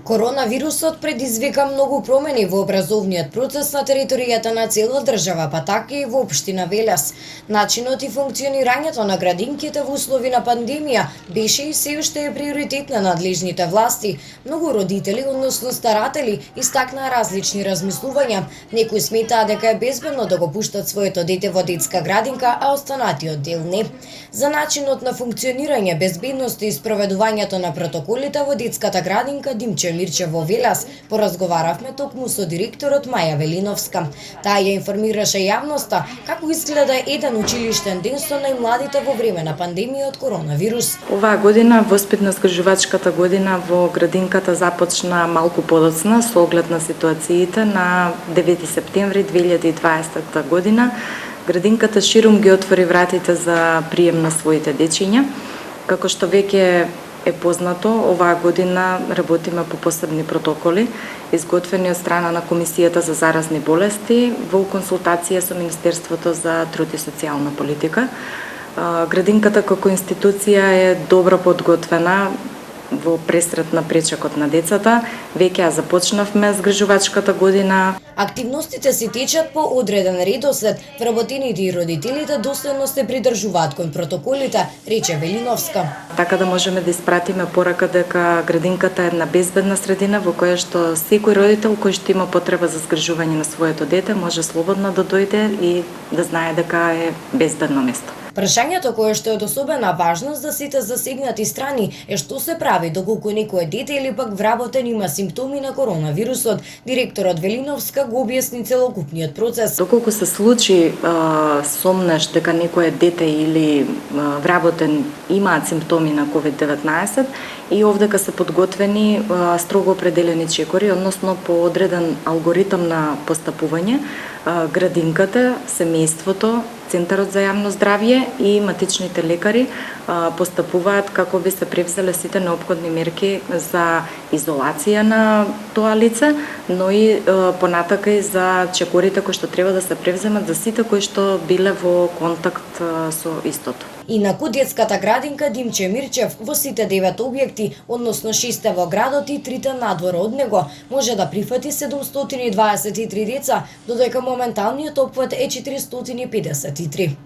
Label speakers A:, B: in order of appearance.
A: Коронавирусот предизвика многу промени во образовниот процес на територијата на цела држава, па така и во општина Велес. Начинот и функционирањето на градинките во услови на пандемија беше и се уште е приоритет на надлежните власти. Многу родители, односно старатели, истакнаа различни размислувања. Некои сметаа дека е безбедно да го пуштат своето дете во детска градинка, а останатиот дел не. За начинот на функционирање, безбедност и спроведувањето на протоколите во детската градинка Димче Мирчев во Велес поразговаравме токму со директорот Маја Велиновска. Таа ја информираше јавноста како изгледа еден училиштен ден со најмладите во време на пандемија од коронавирус.
B: Оваа година, воспитно-искажувачката година во градинката започна малку подоцна со оглед на ситуациите на 9 септември 2020 година. Градинката ширум ги отвори вратите за прием на своите дечиња. Како што веќе е познато, оваа година работиме по посебни протоколи, изготвени од страна на Комисијата за заразни болести во консултација со Министерството за труд и социјална политика. Градинката како институција е добро подготвена во пресрет на пречекот на децата. Веќе ја започнавме згрижувачката година.
A: Активностите се течат по одреден редослед, вработените и родителите доследно се придржуваат кон протоколите, рече Велиновска.
B: Така да можеме да испратиме порака дека градинката е една безбедна средина во која што секој родител кој што има потреба за згрижување на своето дете може слободно да дојде и да знае дека е безбедно место.
A: Прашањето кое што е од особена важност за сите засегнати страни е што се прави доколку некое дете или пак вработен има симптоми на коронавирусот. Директорот Велиновска го објасни целокупниот процес.
B: Доколку се случи сомнеш дека некое дете или вработен имаат симптоми на COVID-19 и овдека се подготвени строго определени чекори, односно по одреден алгоритам на постапување, градинката, семејството, Центарот за јавно здравје и матичните лекари постапуваат како би се превзеле сите неопходни мерки за изолација на тоа лице, но и понатака и за чекорите кои што треба да се превземат за сите кои што биле во контакт со истото.
A: Инаку детската градинка Димче Мирчев во сите 9 објекти, односно 6 во градот и 3 надвор од него, може да прифати 723 деца, додека моменталниот опфат е 453.